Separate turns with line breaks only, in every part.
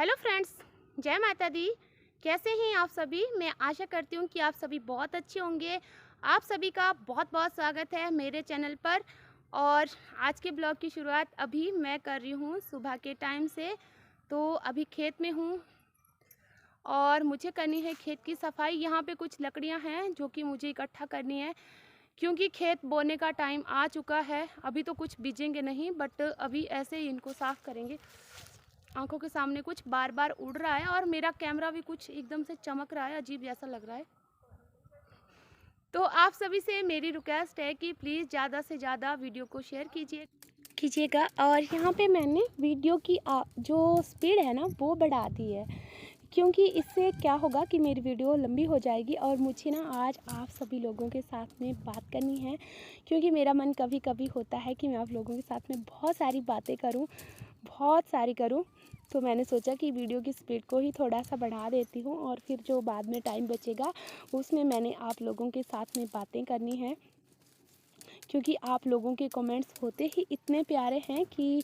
Hello friends, जय माता दी। कैसे हैं आप सभी? मैं आशा करती हूँ कि आप सभी बहुत अच्छे होंगे। आप सभी का बहुत बहुत स्वागत है मेरे चैनल पर। और आज के ब्लॉग की शुरुआत अभी मैं कर रही हूँ सुबह के टाइम से। तो अभी खेत में हूँ और मुझे करनी है खेत की सफाई। यहाँ पे कुछ लकड़ियाँ हैं जो कि मुझे इकट्ठा करनी है, क्योंकि खेत बोने का टाइम आ चुका है। अभी तो कुछ बीजेंगे नहीं, बट अभी ऐसे ही इनको साफ़ करेंगे। आंखों के सामने कुछ बार बार उड़ रहा है और मेरा कैमरा भी कुछ एकदम से चमक रहा है, अजीब जैसा लग रहा है। तो आप सभी से मेरी रिक्वेस्ट है कि प्लीज़ ज़्यादा से ज़्यादा वीडियो को शेयर कीजिएगा। और यहाँ पे मैंने वीडियो की जो स्पीड है ना वो बढ़ा दी है, क्योंकि इससे क्या होगा कि मेरी वीडियो लंबी हो जाएगी और मुझे ना आज आप सभी लोगों के साथ में बात करनी है। क्योंकि मेरा मन कभी कभी होता है कि मैं आप लोगों के साथ में बहुत सारी बातें करूं, बहुत सारी करूं। तो मैंने सोचा कि वीडियो की स्पीड को ही थोड़ा सा बढ़ा देती हूं और फिर जो बाद में टाइम बचेगा उसमें मैंने आप लोगों के साथ में बातें करनी है। क्योंकि आप लोगों के कमेंट्स होते ही इतने प्यारे हैं कि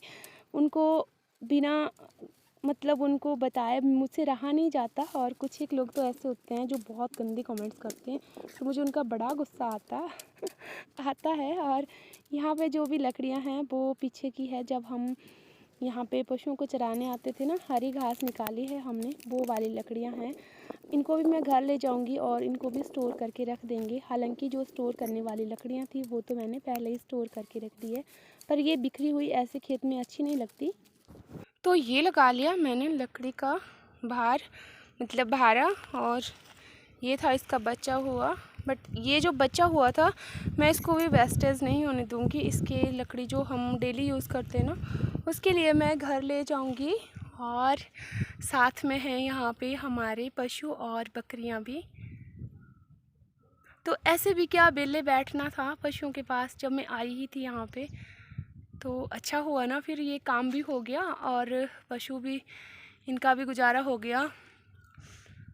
उनको बिना मतलब उनको बताए मुझसे रहा नहीं जाता। और कुछ एक लोग तो ऐसे होते हैं जो बहुत गंदे कमेंट्स करते हैं, तो मुझे उनका बड़ा गुस्सा आता है। और यहाँ पे जो भी लकड़ियाँ हैं वो पीछे की है, जब हम यहाँ पे पशुओं को चराने आते थे ना, हरी घास निकाली है हमने, वो वाली लकड़ियाँ हैं। इनको भी मैं घर ले जाऊंगी और इनको भी स्टोर करके रख देंगे। हालांकि जो स्टोर करने वाली लकड़ियाँ थी वो तो मैंने पहले ही स्टोर करके रख दी है, पर ये बिखरी हुई ऐसे खेत में अच्छी नहीं लगती। तो ये लगा लिया मैंने लकड़ी का भार, मतलब भारा। और ये था इसका बचा हुआ, बट ये जो बचा हुआ था मैं इसको भी वेस्टेज नहीं होने दूंगी। इसके लकड़ी जो हम डेली यूज़ करते हैं ना, उसके लिए मैं घर ले जाऊंगी। और साथ में हैं यहाँ पे हमारे पशु और बकरियाँ भी। तो ऐसे भी क्या बेले बैठना था पशुओं के पास जब मैं आई ही थी यहाँ पे, तो अच्छा हुआ ना, फिर ये काम भी हो गया और पशु भी, इनका भी गुजारा हो गया।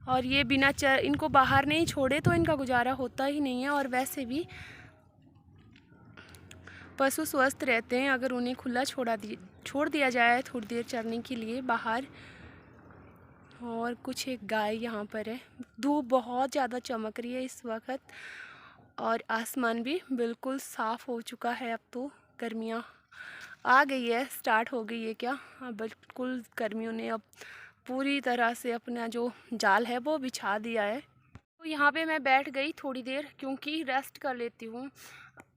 और ये बिना इनको बाहर नहीं छोड़े तो इनका गुजारा होता ही नहीं है। और वैसे भी पशु स्वस्थ रहते हैं अगर उन्हें खुला छोड़ दिया जाए थोड़ी देर चरने के लिए बाहर। और कुछ एक गाय यहाँ पर है। धूप बहुत ज़्यादा चमक रही है इस वक्त और आसमान भी बिल्कुल साफ़ हो चुका है। अब तो गर्मियाँ आ गई है, स्टार्ट हो गई है क्या। अब बिल्कुल गर्मियों ने अब पूरी तरह से अपना जो जाल है वो बिछा दिया है। तो यहाँ पे मैं बैठ गई थोड़ी देर, क्योंकि रेस्ट कर लेती हूँ।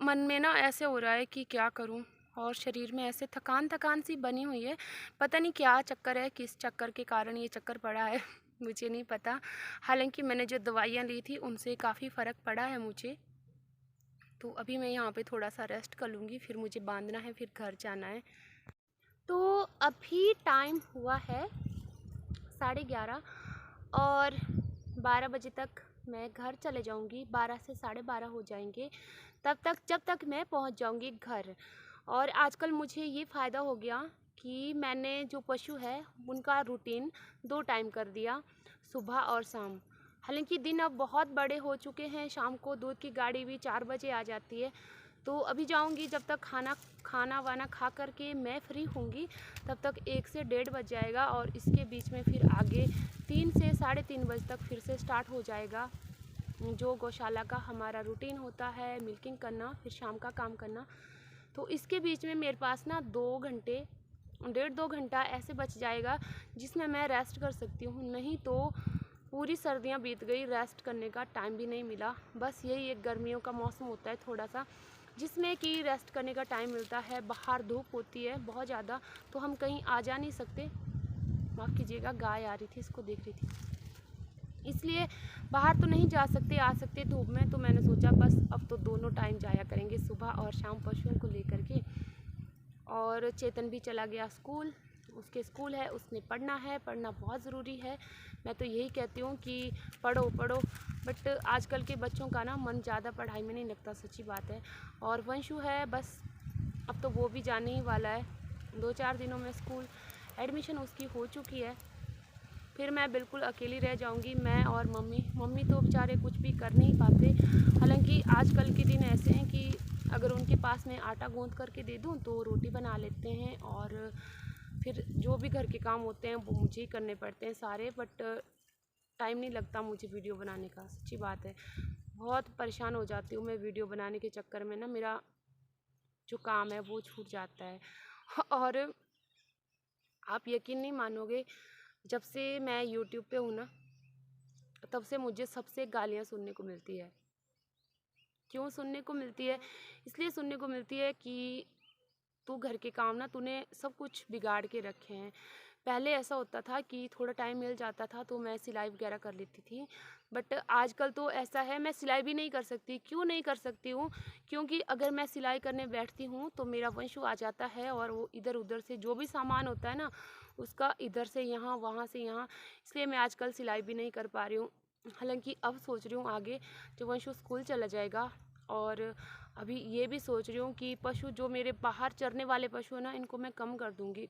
मन में ना ऐसे हो रहा है कि क्या करूँ, और शरीर में ऐसे थकान थकान सी बनी हुई है। पता नहीं क्या चक्कर है, किस चक्कर के कारण ये चक्कर पड़ा है मुझे नहीं पता। हालांकि मैंने जो दवाइयाँ ली थी उनसे काफ़ी फ़र्क पड़ा है मुझे। तो अभी मैं यहाँ पे थोड़ा सा रेस्ट कर लूँगी, फिर मुझे बांधना है, फिर घर जाना है। तो अभी टाइम हुआ है 11:30 और 12 बजे तक मैं घर चले जाऊंगी। 12 से 12:30 हो जाएंगे जब तक मैं पहुंच जाऊंगी घर। और आजकल मुझे ये फ़ायदा हो गया कि मैंने जो पशु है उनका रूटीन 2 टाइम कर दिया, सुबह और शाम। हालांकि दिन अब बहुत बड़े हो चुके हैं, शाम को दूध की गाड़ी भी 4 बजे आ जाती है। तो अभी जाऊंगी, जब तक खाना वाना खा करके मैं फ्री होंगी तब तक 1 से 1:30 बज जाएगा। और इसके बीच में फिर आगे 3 से 3:30 बजे तक फिर से स्टार्ट हो जाएगा जो गौशाला का हमारा रूटीन होता है, मिल्किंग करना, फिर शाम का काम करना। तो इसके बीच में मेरे पास ना 2 घंटे, 1.5-2 घंटा ऐसे बच जाएगा जिसमें मैं रेस्ट कर सकती हूँ। नहीं तो पूरी सर्दियाँ बीत गई, रेस्ट करने का टाइम भी नहीं मिला। बस यही एक गर्मियों का मौसम होता है थोड़ा सा, जिसमें कि रेस्ट करने का टाइम मिलता है। बाहर धूप होती है बहुत ज़्यादा, तो हम कहीं आ जा नहीं सकते। माफ़ कीजिएगा, गाय आ रही थी, इसको देख रही थी, इसलिए बाहर तो नहीं जा सकते, आ सकते धूप में। तो मैंने सोचा बस अब तो दोनों टाइम जाया करेंगे, सुबह और शाम, पशुओं को लेकर के। और चेतन भी चला गया स्कूल, उसके स्कूल है, उसने पढ़ना है, पढ़ना बहुत ज़रूरी है। मैं तो यही कहती हूँ कि पढ़ो पढ़ो, बट आजकल के बच्चों का ना मन ज़्यादा पढ़ाई में नहीं लगता, सच्ची बात है। और वंशु है, बस अब तो वो भी जाने ही वाला है, 2-4 दिनों में स्कूल एडमिशन उसकी हो चुकी है। फिर मैं बिल्कुल अकेली रह जाऊंगी, मैं और मम्मी तो बेचारे कुछ भी कर नहीं पाते। हालांकि आजकल के दिन ऐसे हैं कि अगर उनके पास मैं आटा गूंथ करके दे दूं तो रोटी बना लेते हैं और फिर जो भी घर के काम होते हैं वो मुझे ही करने पड़ते हैं सारे, बट टाइम नहीं लगता मुझे वीडियो बनाने का, सच्ची बात है। बहुत परेशान हो जाती हूँ मैं वीडियो बनाने के चक्कर में ना, मेरा जो काम है वो छूट जाता है। और आप यकीन नहीं मानोगे, जब से मैं यूट्यूब पे हूँ ना, तब से मुझे सबसे गालियाँ सुनने को मिलती है। क्यों सुनने को मिलती है? इसलिए सुनने को मिलती है कि तू घर के काम ना तूने सब कुछ बिगाड़ के रखे हैं। पहले ऐसा होता था कि थोड़ा टाइम मिल जाता था तो मैं सिलाई वगैरह कर लेती थी, बट आजकल तो ऐसा है मैं सिलाई भी नहीं कर सकती। क्यों नहीं कर सकती हूँ? क्योंकि अगर मैं सिलाई करने बैठती हूँ तो मेरा वंशु आ जाता है और वो इधर उधर से जो भी सामान होता है ना, उसका इधर से यहाँ वहाँ से यहाँ, इसलिए मैं आजकल सिलाई भी नहीं कर पा रही हूँ। हालांकि अब सोच रही हूँ आगे जब वंशु स्कूल चला जाएगा, और अभी ये भी सोच रही हूँ कि पशु जो मेरे बाहर चरने वाले पशु है ना, इनको मैं कम कर दूँगी,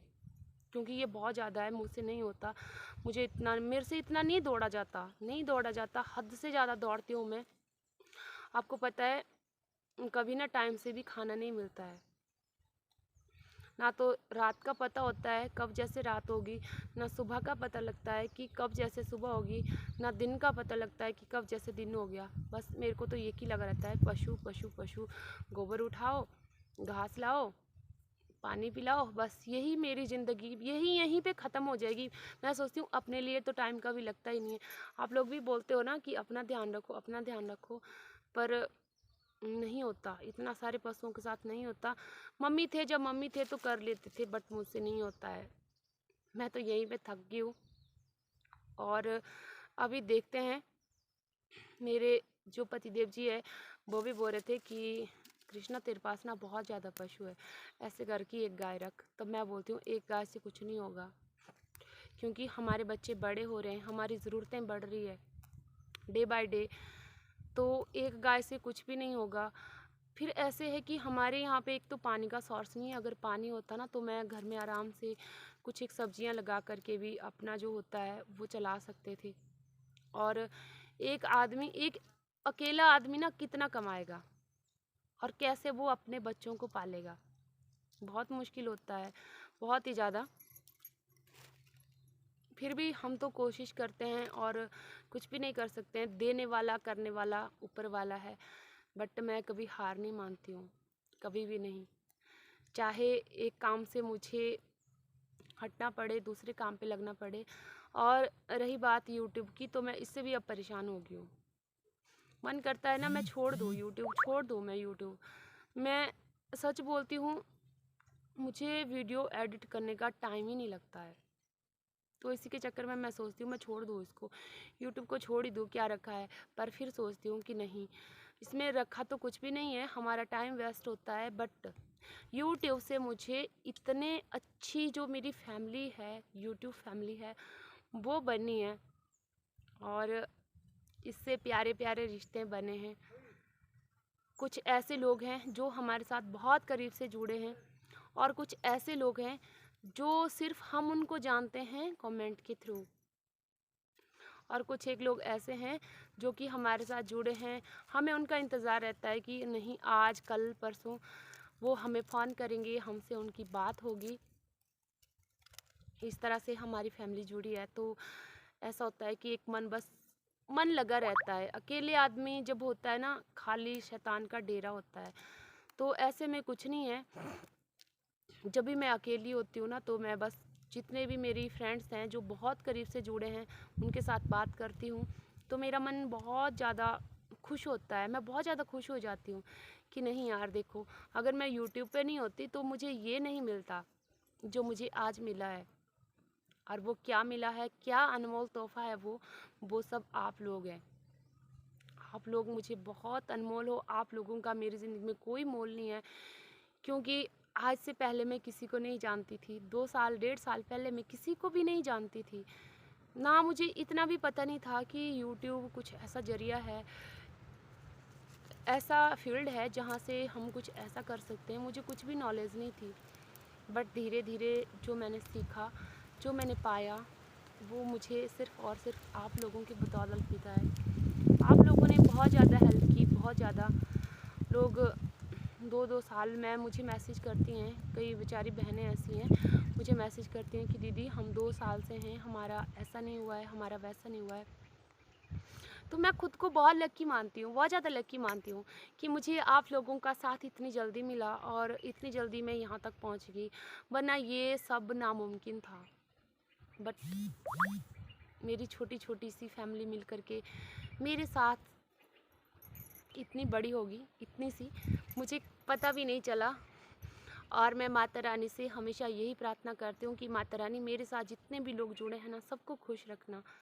क्योंकि ये बहुत ज़्यादा है, मुझसे नहीं होता। मुझे इतना, मेरे से इतना नहीं दौड़ा जाता, नहीं दौड़ा जाता, हद से ज़्यादा दौड़ती हूँ मैं। आपको पता है कभी ना टाइम से भी खाना नहीं मिलता है, ना तो रात का पता होता है कब जैसे रात होगी, ना सुबह का पता लगता है कि कब जैसे सुबह होगी, ना दिन का पता लगता है कि कब जैसे दिन हो गया। बस मेरे को तो एक ही लगा रहता है, पशु पशु पशु, गोबर उठाओ, घास लाओ, पानी पिलाओ, बस यही मेरी ज़िंदगी यहीं पे ख़त्म हो जाएगी। मैं सोचती हूँ अपने लिए तो टाइम का भी लगता ही नहीं है। आप लोग भी बोलते हो ना कि अपना ध्यान रखो, अपना ध्यान रखो, पर नहीं होता, इतना सारे पशुओं के साथ नहीं होता। जब मम्मी थे तो कर लेते थे, बट मुझसे नहीं होता है। मैं तो यहीं पे थक गई हूँ। और अभी देखते हैं, मेरे जो पतिदेव जी है वो भी बोल रहे थे कि कृष्णा तेरे पास ना बहुत ज़्यादा पशु है, ऐसे करके एक गाय रख। तब मैं बोलती हूँ एक गाय से कुछ नहीं होगा, क्योंकि हमारे बच्चे बड़े हो रहे हैं, हमारी ज़रूरतें बढ़ रही है डे बाय डे, तो एक गाय से कुछ भी नहीं होगा। फिर ऐसे है कि हमारे यहाँ पे एक तो पानी का सोर्स नहीं है, अगर पानी होता ना तो मैं घर में आराम से कुछ एक सब्जियाँ लगा करके भी अपना जो होता है वो चला सकते थे। और एक अकेला आदमी ना कितना कमाएगा और कैसे वो अपने बच्चों को पालेगा? बहुत मुश्किल होता है, बहुत ही ज़्यादा। फिर भी हम तो कोशिश करते हैं और कुछ भी नहीं कर सकते हैं, देने वाला करने वाला ऊपर वाला है। बट मैं कभी हार नहीं मानती हूँ, कभी भी नहीं। चाहे एक काम से मुझे हटना पड़े, दूसरे काम पे लगना पड़े। और रही बात यूट्यूब की, तो मैं इससे भी अब परेशान हो गई हूँ। मन करता है ना मैं छोड़ दूँ यूट्यूब, छोड़ दूँ मैं यूट्यूब। मैं सच बोलती हूँ, मुझे वीडियो एडिट करने का टाइम ही नहीं लगता है, तो इसी के चक्कर में मैं सोचती हूँ मैं छोड़ दूँ इसको, यूट्यूब को छोड़ ही दूँ, क्या रखा है। पर फिर सोचती हूँ कि नहीं, इसमें रखा तो कुछ भी नहीं है, हमारा टाइम वेस्ट होता है। बट यूट्यूब से मुझे इतने अच्छी जो मेरी फैमिली है, यूट्यूब फैमिली है, वो बनी है, और इससे प्यारे प्यारे रिश्ते बने हैं। कुछ ऐसे लोग हैं जो हमारे साथ बहुत करीब से जुड़े हैं, और कुछ ऐसे लोग हैं जो सिर्फ हम उनको जानते हैं कमेंट के थ्रू, और कुछ एक लोग ऐसे हैं जो कि हमारे साथ जुड़े हैं, हमें उनका इंतज़ार रहता है कि नहीं आज कल परसों वो हमें फ़ोन करेंगे, हमसे उनकी बात होगी। इस तरह से हमारी फैमिली जुड़ी है। तो ऐसा होता है कि एक मन लगा रहता है। अकेले आदमी जब होता है ना, खाली शैतान का डेरा होता है। तो ऐसे में कुछ नहीं है। जब भी मैं अकेली होती हूँ ना, तो मैं बस जितने भी मेरी फ्रेंड्स हैं जो बहुत करीब से जुड़े हैं, उनके साथ बात करती हूँ, तो मेरा मन बहुत ज़्यादा खुश होता है। मैं बहुत ज़्यादा खुश हो जाती हूँ कि नहीं यार देखो, अगर मैं यूट्यूब पे नहीं होती तो मुझे ये नहीं मिलता जो मुझे आज मिला है। और वो क्या मिला है, क्या अनमोल तोहफ़ा है वो सब आप लोग हैं। आप लोग मुझे बहुत अनमोल हो, आप लोगों का मेरी ज़िंदगी में कोई मोल नहीं है। क्योंकि आज से पहले मैं किसी को नहीं जानती थी, 2 साल 1.5 साल पहले मैं किसी को भी नहीं जानती थी। ना मुझे इतना भी पता नहीं था कि यूट्यूब कुछ ऐसा ज़रिया है, ऐसा फ़ील्ड है जहाँ से हम कुछ ऐसा कर सकते हैं। मुझे कुछ भी नॉलेज नहीं थी। बट धीरे धीरे जो मैंने सीखा, जो मैंने पाया, वो मुझे सिर्फ़ और सिर्फ आप लोगों की बदौलत मिला है। आप लोगों ने बहुत ज़्यादा हेल्प की, बहुत ज़्यादा लोग 2-2 साल में मुझे मैसेज करती हैं, कई बेचारी बहनें ऐसी हैं मुझे मैसेज करती हैं कि दीदी हम 2 साल से हैं, हमारा ऐसा नहीं हुआ है, हमारा वैसा नहीं हुआ है। तो मैं खुद को बहुत लकी मानती हूँ, बहुत ज़्यादा लकी मानती हूँ कि मुझे आप लोगों का साथ इतनी जल्दी मिला और इतनी जल्दी मैं यहाँ तक पहुँच गई, वरना ये सब नामुमकिन था। बट मेरी छोटी छोटी सी फैमिली मिल कर के मेरे साथ इतनी बड़ी होगी, इतनी सी मुझे पता भी नहीं चला। और मैं माता रानी से हमेशा यही प्रार्थना करती हूँ कि माता रानी मेरे साथ जितने भी लोग जुड़े हैं ना, सबको खुश रखना।